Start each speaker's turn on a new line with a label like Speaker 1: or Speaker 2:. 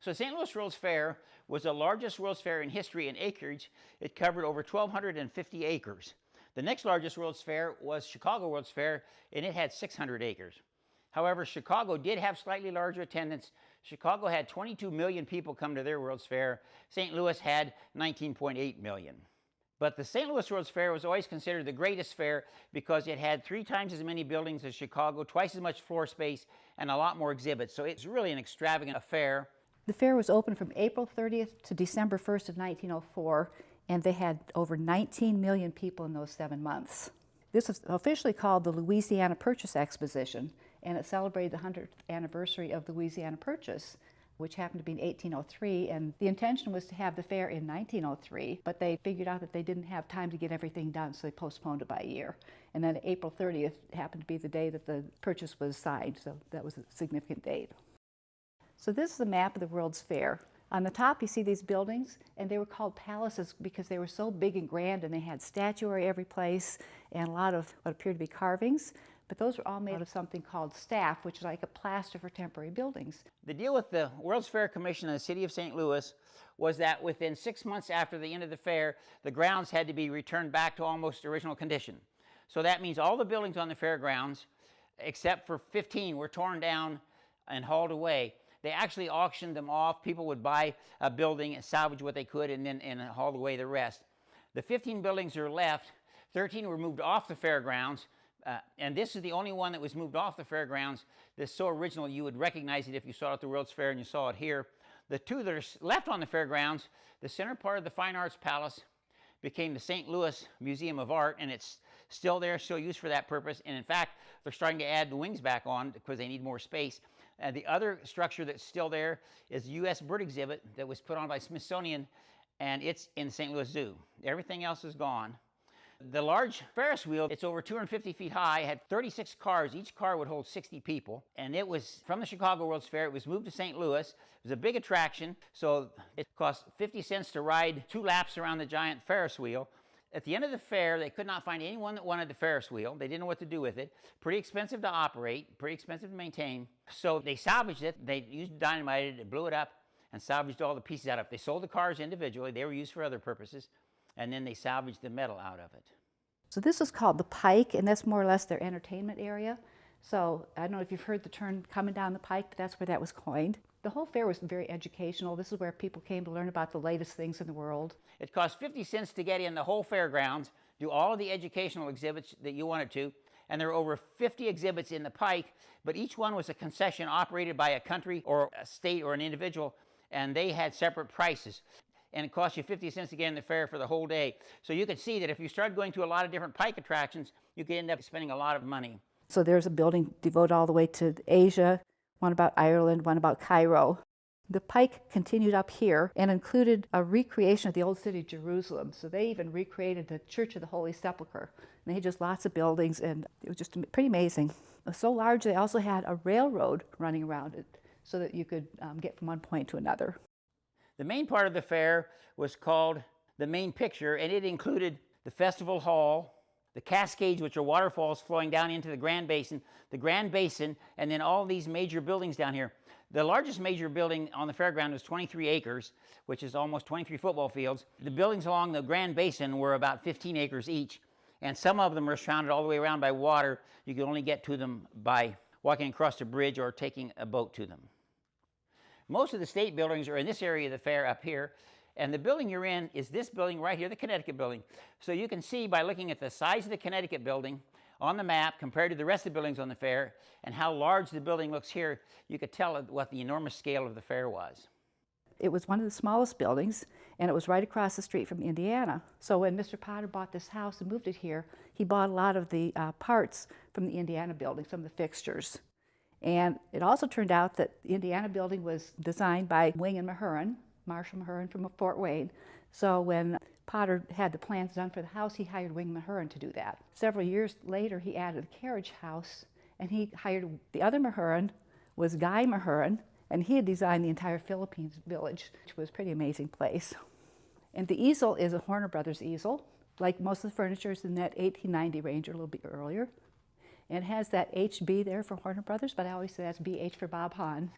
Speaker 1: So St. Louis World's Fair was the largest World's Fair in history in acreage. It covered over 1,250 acres. The next largest World's Fair was Chicago World's Fair, and it had 600 acres. However, Chicago did have slightly larger attendance. Chicago had 22 million people come to their World's Fair. St. Louis had 19.8 million. But the St. Louis World's Fair was always considered the greatest fair because it had 3 times as many buildings as Chicago, twice as much floor space, and a lot more exhibits. So it's really an extravagant affair.
Speaker 2: The fair was open from April 30th to December 1st of 1904, and they had over 19 million people in those 7 months. This was officially called the Louisiana Purchase Exposition, and it celebrated the 100th anniversary of the Louisiana Purchase, which happened to be in 1803, and the intention was to have the fair in 1903, but they figured out that they didn't have time to get everything done, so they postponed it by a year. And then April 30th happened to be the day that the purchase was signed, so that was a significant date. So this is a map of the World's Fair. On the top you see these buildings, and they were called palaces because they were so big and grand, and they had statuary every place and a lot of what appeared to be carvings. But those were all made out of something called staff, which is like a plaster for temporary buildings.
Speaker 1: The deal with the World's Fair Commission in the city of St. Louis was that within 6 months after the end of the fair, the grounds had to be returned back to almost original condition. So that means all the buildings on the fairgrounds, except for 15, were torn down and hauled away. They actually auctioned them off. People would buy a building and salvage what they could and then haul away the rest. The 15 buildings are left. 13 were moved off the fairgrounds. And this is the only one that was moved off the fairgrounds that's so original you would recognize it if you saw it at the World's Fair and you saw it here. The 2 that are left on the fairgrounds, the center part of the Fine Arts Palace became the St. Louis Museum of Art, and it's still there, still used for that purpose. And in fact, they're starting to add the wings back on because they need more space. The other structure that's still there is the U.S. bird exhibit that was put on by Smithsonian, and it's in St. Louis Zoo. Everything else is gone. The large Ferris wheel, it's over 250 feet high, had 36 cars. Each car would hold 60 people. And it was from the Chicago World's Fair. It was moved to St. Louis. It was a big attraction. So it cost 50 cents to ride 2 laps around the giant Ferris wheel. At the end of the fair, they could not find anyone that wanted the Ferris wheel. They didn't know what to do with it. Pretty expensive to operate, pretty expensive to maintain. So they salvaged it. They used dynamite, it blew it up, and salvaged all the pieces out of it. They sold the cars individually. They were used for other purposes. And then they salvaged the metal out of it.
Speaker 2: So this is called the Pike, and that's more or less their entertainment area. So I don't know if you've heard the term coming down the pike, but that's where that was coined. The whole fair was very educational. This is where people came to learn about the latest things in the world.
Speaker 1: It cost 50 cents to get in the whole fairgrounds, do all of the educational exhibits that you wanted to, and there were over 50 exhibits in the Pike, but each one was a concession operated by a country or a state or an individual, and they had separate prices. And it cost you 50 cents to get in the fair for the whole day. So you could see that if you started going to a lot of different Pike attractions, you could end up spending a lot of money.
Speaker 2: So there's a building devoted all the way to Asia, one about Ireland, one about Cairo. The Pike continued up here and included a recreation of the old city of Jerusalem. So they even recreated the Church of the Holy Sepulchre. And they had just lots of buildings, and it was just pretty amazing. So large, they also had a railroad running around it so that you could get from one point to another.
Speaker 1: The main part of the fair was called the main picture, and it included the festival hall, the cascades, which are waterfalls flowing down into the Grand Basin, and then all these major buildings down here. The largest major building on the fairground was 23 acres, which is almost 23 football fields. The buildings along the Grand Basin were about 15 acres each, and some of them were surrounded all the way around by water. You could only get to them by walking across a bridge or taking a boat to them. Most of the state buildings are in this area of the fair up here, and the building you're in is this building right here, the Connecticut building. So you can see by looking at the size of the Connecticut building on the map compared to the rest of the buildings on the fair and how large the building looks here, you could tell what the enormous scale of the fair was.
Speaker 2: It was one of the smallest buildings, and it was right across the street from Indiana. So when Mr. Potter bought this house and moved it here, he bought a lot of the parts from the Indiana building, some of the fixtures. And it also turned out that the Indiana building was designed by Wing and Mahurin, Marshall Mahurin from Fort Wayne. So when Potter had the plans done for the house, he hired Wing Mahurin to do that. Several years later, he added a carriage house, and he hired the other Mahurin, was Guy Mahurin, and he had designed the entire Philippines village, which was a pretty amazing place. And the easel is a Horner Brothers easel. Like most of the furniture is in that 1890 range or a little bit earlier. And it has that HB there for Horner Brothers, but I always say that's BH for Bob Haan.